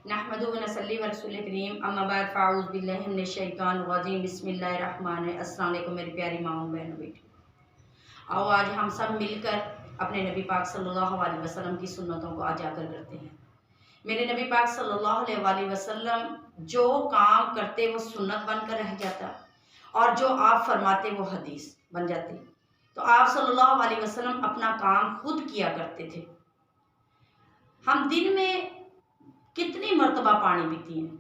نحمدہ و نصلی و رسول کریم اما بعد فاعوذ باللہ من الشیطان الرجیم بسم اللہ الرحمن الرحیم۔ السلام علیکم میری پیاری ماؤں بہنوں بیٹی، آؤ آج ہم سب مل کر اپنے نبی پاک صلی اللہ علیہ وسلم کی سنتوں کو اجاگر کرتے ہیں۔ میرے نبی پاک صلی اللہ علیہ وسلم جو کام کرتے وہ سنت بن کر رہ جاتا، اور جو آپ فرماتے وہ حدیث بن جاتی۔ تو آپ صلی اللہ علیہ وسلم اپنا کام خود کیا کرتے تھے۔ ہم دن میں کتنی مرتبہ پانی پیتی ہیں؟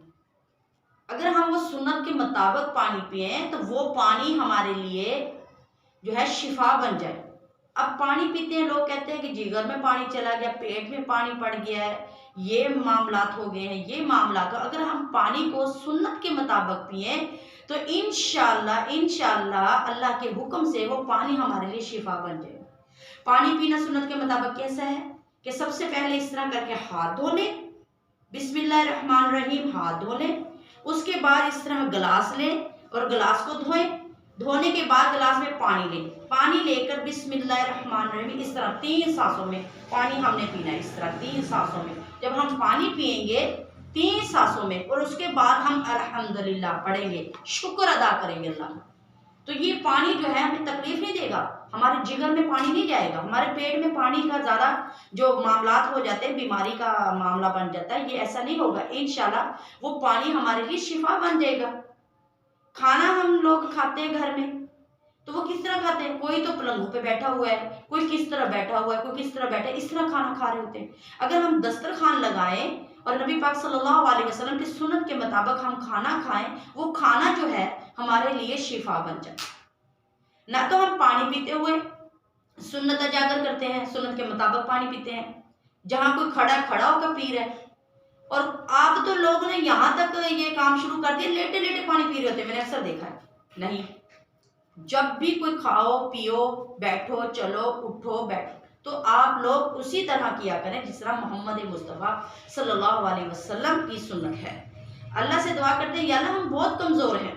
اگر ہم وہ سنت کے مطابق پانی پئیں تو وہ پانی ہمارے لیے جو ہے شفا بن جائے۔ اب پانی پیتے ہیں، لوگ کہتے ہیں کہ جگر میں پانی چلا گیا، پیٹ میں پانی پڑ گیا ہے، یہ معاملات ہو گئے ہیں، یہ معاملات ہو۔ اگر ہم پانی کو سنت کے مطابق پئیں تو انشاءاللہ اللہ کے حکم سے وہ پانی ہمارے لیے شفا بن جائے۔ پانی پینا سنت کے مطابق کیسا ہے کہ سب سے پہلے اس طرح کر کے ہاتھ دھو لیں، بسم اللہ الرحمن الرحیم ہاتھ دھو لیں۔ اس کے بعد اس طرح گلاس لیں اور گلاس کو دھوئیں۔ دھونے کے بعد گلاس میں پانی لیں، پانی لے کر بسم اللہ الرحمن الرحیم اس طرح 3 سانسوں میں پانی ہم نے پینا ہے۔ اس طرح 3 سانسوں میں جب ہم پانی پئیں گے 3 سانسوں میں، اور اس کے بعد ہم الحمدللہ پڑھیں گے، شکر ادا کریں گے اللہ کا، تو یہ پانی جو ہے ہمیں تکلیف نہیں دے گا، ہمارے جگر میں پانی نہیں جائے گا، ہمارے پیٹ میں پانی کا زیادہ جو معاملات ہو جاتے ہیں، بیماری کا معاملہ بن جاتا ہے، یہ ایسا نہیں ہوگا۔ انشاءاللہ وہ پانی ہمارے لیے شفا بن جائے گا۔ کھانا ہم لوگ کھاتے ہیں گھر میں، تو وہ کس طرح کھاتے ہیں؟ کوئی تو پلنگوں پہ بیٹھا ہوا ہے، کوئی کس طرح بیٹھا ہوا ہے، کوئی کس طرح بیٹھا ہے، اس طرح کھانا کھا رہے ہوتے ہیں۔ اگر ہم دسترخوان لگائیں اور نبی پاک صلی اللہ علیہ وسلم کی سنت کے مطابق ہم کھانا کھائیں، وہ کھانا جو ہے ہمارے لیے شفا بن جائے۔ نہ تو ہم پانی پیتے ہوئے سنت اجاگر کرتے ہیں، سنت کے مطابق پانی پیتے ہیں، جہاں کوئی کھڑا ہو کر پی رہا ہے، اور آپ تو لوگ نے یہاں تک یہ کام شروع کر دیا لیٹے لیٹے پانی پی رہے ہوتے ہیں، میں نے اکثر دیکھا ہے۔ نہیں، جب بھی کوئی کھاؤ پیو بیٹھو چلو اٹھو بیٹھو تو آپ لوگ اسی طرح کیا کریں جس طرح محمد مصطفیٰ صلی اللہ علیہ وسلم کی سنت ہے۔ اللہ سے دعا کرتے ہیں یا اللہ ہم بہت کمزور ہیں،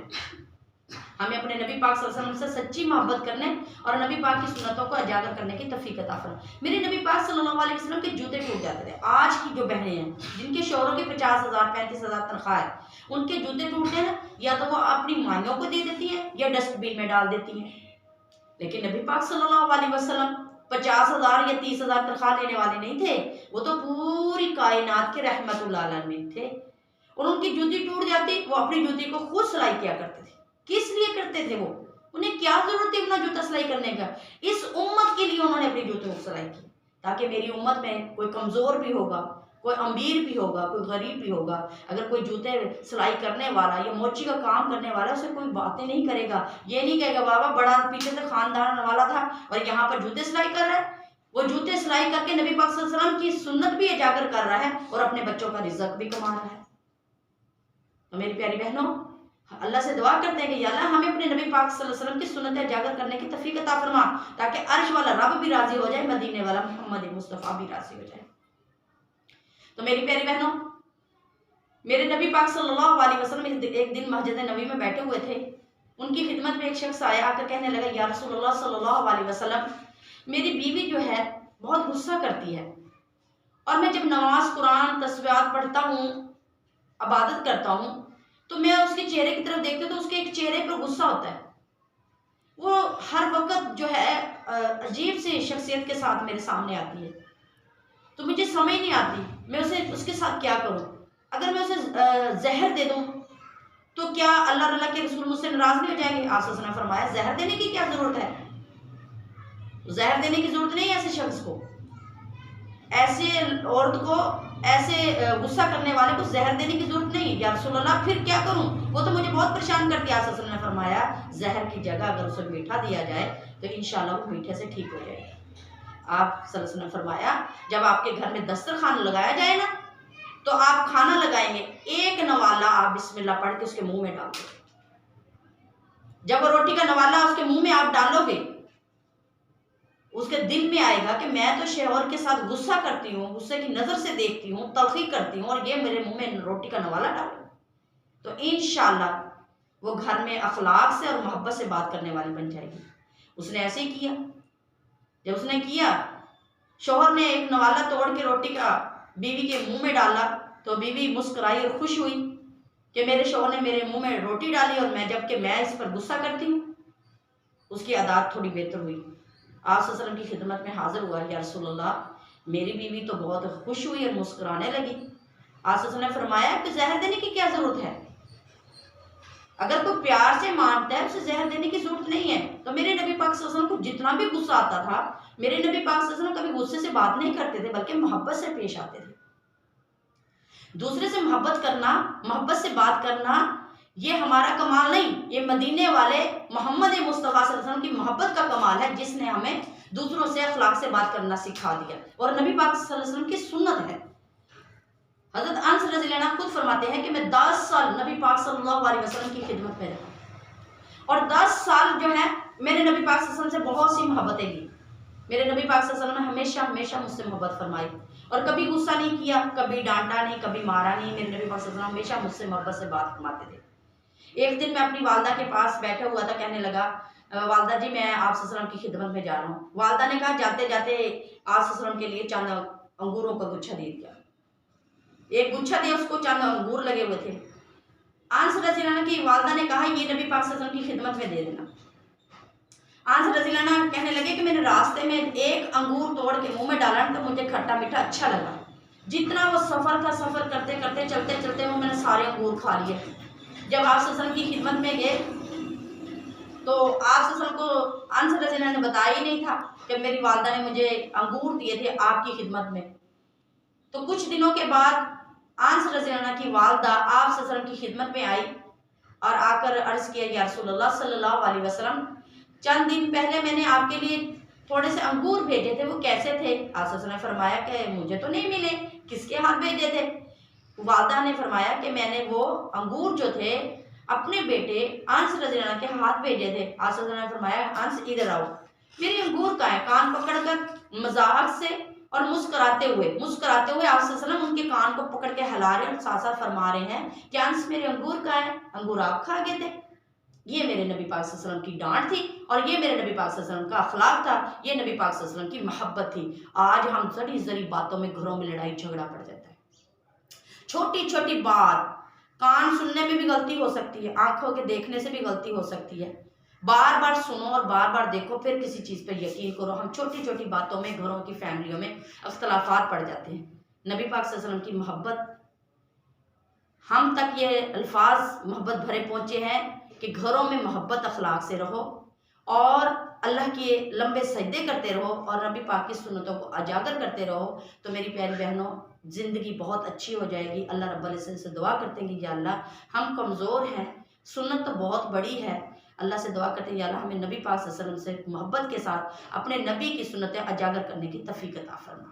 ہمیں اپنے نبی پاک صلی اللہ علیہ وسلم سے سچی محبت کرنے اور نبی پاک کی سنتوں کو اجاگر کرنے کی توفیق عطا فرما۔ میرے نبی پاک صلی اللہ علیہ وسلم کے جوتے ٹوٹ جاتے تھے۔ آج کی جو بہنیں ہیں جن کے شوہروں کی 50,000 35,000 تنخواہ ہے، ان کے جوتے ٹوٹتے ہیں یا تو وہ اپنی مائیوں کو دے دیتی ہیں یا ڈسٹ بین میں ڈال دیتی ہیں۔ لیکن نبی پاک صلی اللہ علیہ وسلم 50,000 یا 30,000 تنخواہ لینے والے نہیں تھے، وہ تو پوری کائنات کے رحمت اللہ علیہ تھے، اور ان کی جوتی ٹوٹ جاتی وہ اپنی جوتی کو خود سلائی کیا کرتے تھے۔ کس لیے کرتے تھے؟ وہ انہیں کیا ضرورت ہے اپنا جوتا سلائی کرنے کا؟ اس امت کے لیے انہوں نے اپنی جوتوں کو سلائی کی، تاکہ میری امت میں کوئی کمزور بھی ہوگا، کوئی امیر بھی ہوگا، کوئی غریب بھی ہوگا، اگر کوئی جوتے سلائی کرنے والا یا موچی کا کام کرنے والا اسے کوئی باتیں نہیں کرے گا، یہ نہیں کہے گا بابا بڑا پیچھے سے خاندان والا تھا اور یہاں پر جوتے سلائی کر رہا ہے۔ وہ جوتے سلائی کر کے نبی پاک صلی اللہ علیہ وسلم کی سنت بھی اجاگر کر رہا ہے اور اپنے بچوں کا رزق بھی کما رہا ہے۔ تو میری پیاری بہنوں، اللہ سے دعا کرتے ہیں کہ یا اللہ ہمیں اپنے نبی پاک صلی اللہ علیہ وسلم کی سنت اجاگر کرنے کی توفیق عطا فرما، تاکہ عرش والا رب بھی راضی ہو جائے، مدینے والا محمد مصطفیٰ بھی راضی ہو جائے۔ تو میری پیاری بہنوں، میرے نبی پاک صلی اللہ علیہ وسلم ایک دن مسجد نبی میں بیٹھے ہوئے تھے، ان کی خدمت میں ایک شخص آیا، آ کر کہنے لگا یا رسول اللہ صلی اللہ علیہ وسلم، میری بیوی جو ہے بہت غصہ کرتی ہے، اور میں جب نماز قرآن تسبیحات پڑھتا ہوں عبادت کرتا ہوں تو میں اس کے چہرے کی طرف دیکھتی ہوں تو اس کے ایک چہرے پر غصہ ہوتا ہے، وہ ہر وقت جو ہے عجیب سی شخصیت کے ساتھ میرے سامنے آتی ہے، تو مجھے سمجھ نہیں آتی میں اس کے ساتھ کیا کروں۔ اگر میں اسے زہر دے دوں تو کیا اللہ کے رسول مجھ سے ناراض نہیں ہو جائیں گے؟ آپ صلی اللہ علیہ وسلم نے فرمایا زہر دینے کی کیا ضرورت ہے، زہر دینے کی ضرورت نہیں ہے ایسے شخص کو، ایسے عورت کو، ایسے غصہ کرنے والے کو زہر دینے کی ضرورت نہیں۔ یا رسول اللہ پھر کیا کروں، وہ تو مجھے بہت پریشان کرتی ہے۔ آپ صلی اللہ علیہ وسلم نے فرمایا زہر کی جگہ اگر اسے میٹھا دیا جائے تو انشاءاللہ وہ میٹھے سے ٹھیک ہو جائے گا۔ آپ صلی اللہ علیہ وسلم نے فرمایا جب آپ کے گھر میں دسترخوان لگایا جائے نا تو آپ کھانا لگائیں گے، ایک نوالا آپ بسم اللہ پڑھ کے اس کے منہ میں ڈال دو۔ جب وہ روٹی کا نوالا اس کے منہ میں آپ ڈالو گے، اس کے دل میں آئے گا کہ میں تو شوہر کے ساتھ غصہ کرتی ہوں، غصے کی نظر سے دیکھتی ہوں، تلخی کرتی ہوں، اور یہ میرے منہ میں روٹی کا نوالا ڈالو، تو انشاءاللہ وہ گھر میں اخلاق سے اور محبت سے بات کرنے والی بن جائے گی۔ اس نے ایسے ہی کیا، جب اس نے کیا شوہر نے ایک نوالا توڑ کے روٹی کا بیوی کے منہ میں ڈالا تو بیوی مسکرائی اور خوش ہوئی کہ میرے شوہر نے میرے منہ میں روٹی ڈالی اور میں اس پر غصہ کرتی ہوں۔ اس کی عادات تھوڑی بہتر ہوئی۔ آپ صلی اللہ علیہ وسلم کی خدمت میں حاضر ہوا، یا رسول اللہ میری بیوی تو بہت خوش ہوئی اور مسکرانے لگی۔ آپ صلی اللہ علیہ وسلم نے فرمایا کہ زہر دینے کی کیا ضرورت ہے؟ اگر کوئی پیار سے مانتا ہے اسے زہر دینے کی ضرورت نہیں ہے۔ تو میرے نبی پاک صلی اللہ علیہ وسلم کو جتنا بھی غصہ آتا تھا، میرے نبی پاک صلی اللہ علیہ وسلم کبھی غصے سے بات نہیں کرتے تھے بلکہ محبت سے پیش آتے تھے۔ دوسرے سے محبت کرنا، محبت سے بات کرنا، یہ ہمارا کمال نہیں، یہ مدینے والے محمد مصطفیٰ صلی اللہ علیہ وسلم کی محبت کا کمال ہے، جس نے ہمیں دوسروں سے اخلاق سے بات کرنا سکھا دیا، اور نبی پاک صلی اللہ علیہ وسلم کی سنت ہے۔ حضرت انس رضی اللہ عنہ خود فرماتے ہیں کہ میں 10 سال نبی پاک صلی اللہ علیہ وسلم کی خدمت میں رہا، اور 10 سال جو ہے میرے نبی پاک صلی اللہ علیہ وسلم سے بہت سی محبتیں کی۔ میرے نبی پاک صلی اللہ علیہ وسلم نے ہمیشہ مجھ سے محبت فرمائی، اور کبھی غصہ نہیں کیا، کبھی ڈانٹا نہیں، کبھی مارا نہیں۔ میرے نبی پاک صلی اللہ علیہ وسلم ہمیشہ مجھ سے محبت سے بات فرماتے تھے۔ ایک دن میں اپنی والدہ کے پاس بیٹھا ہوا تھا، کہنے لگا والدہ جی میں آپ صلی اللہ علیہ وسلم کی خدمت میں جا رہا ہوں۔ والدہ نے کہا جاتے جاتے آپ صلی اللہ علیہ وسلم کے لیے چند انگوروں کا گچھا دے دیا۔ ایک گچھا دیا، اس کو چند انگور لگے ہوئے تھے۔ انس رضی اللہ عنہ کی والدہ نے کہا یہ نبی پاک صلی اللہ علیہ وسلم کی خدمت میں دے دینا۔ انس رضی اللہ عنہ کہنے لگے کہ میں نے راستے میں ایک انگور توڑ کے منہ میں ڈالا تو مجھے کھٹا میٹھا اچھا لگا۔ جتنا وہ سفر کرتے کرتے چلتے چلتے وہ میں نے سارے انگور کھا لیے۔ جب آپ صلی اللہ علیہ وسلم کی خدمت میں گئے تو آپ صلی اللہ علیہ وسلم کو انس رضی اللہ عنہ نے بتایا ہی نہیں تھا کہ میری والدہ نے مجھے انگور دیے تھے آپ کی خدمت میں۔ تو کچھ دنوں کے بعد انس رضی اللہ عنہ کی والدہ آپ صلی اللہ علیہ وسلم کی خدمت میں آئی اور آ کر عرض کیا یا رسول اللہ صلی اللہ علیہ وسلم چند دن پہلے میں نے آپ کے لیے تھوڑے سے انگور بھیجے تھے، وہ کیسے تھے؟ آپ صلی اللہ علیہ وسلم نے فرمایا کہ مجھے تو نہیں ملے، کس کے ہاتھ بھیجے تھے؟ والدہ نے فرمایا کہ میں نے وہ انگور جو تھے اپنے بیٹے انس رضی اللہ عنہ کے ہاتھ بھیجے تھے۔ آپ صلی اللہ علیہ وسلم نے فرمایا انس ادھر آؤ، میرے انگور کا ہے۔ کان پکڑ کر مذاق سے اور مسکراتے ہوئے آپ صلی اللہ علیہ وسلم ان کے کان کو پکڑ کے ہلا رہے ہیں اور ساتھ ساتھ فرما رہے ہیں کہ انس میرے انگور کا ہے، انگور آپ کھا گئے تھے۔ یہ میرے نبی پاک صلی اللہ علیہ وسلم کی ڈانٹ تھی، اور یہ میرے نبی پاک صلی اللہ علیہ وسلم کا اخلاق تھا، یہ نبی پاک صلی اللہ علیہ وسلم کی محبت تھی۔ آج ہم ذری باتوں میں گھروں میں لڑائی جھگڑا پڑ جاتا ہے، چھوٹی چھوٹی بات، کان سننے میں بھی غلطی ہو سکتی ہے، آنکھوں کے دیکھنے سے بھی غلطی ہو سکتی ہے۔ بار بار سنو اور بار بار دیکھو، پھر کسی چیز پہ یقین کرو۔ ہم چھوٹی چھوٹی باتوں میں گھروں کی فیملیوں میں اختلافات پڑ جاتے ہیں۔ نبی پاک صلی اللہ علیہ وسلم کی محبت، ہم تک یہ الفاظ محبت بھرے پہنچے ہیں کہ گھروں میں محبت اخلاق سے رہو اور اللہ کے لمبے سجدے کرتے رہو اور نبی پاک کی سنتوں کو اجاگر کرتے رہو، تو میری پیاری بہنوں زندگی بہت اچھی ہو جائے گی۔ اللہ رب العزت سے دعا کرتے ہیں کہ یا اللہ ہم کمزور ہیں، سنت تو بہت بڑی ہے، اللہ سے دعا کرتے ہیں یا اللہ ہمیں نبی پاک صلی اللہ علیہ وسلم سے محبت کے ساتھ اپنے نبی کی سنتیں اجاگر کرنے کی توفیق عطا فرما۔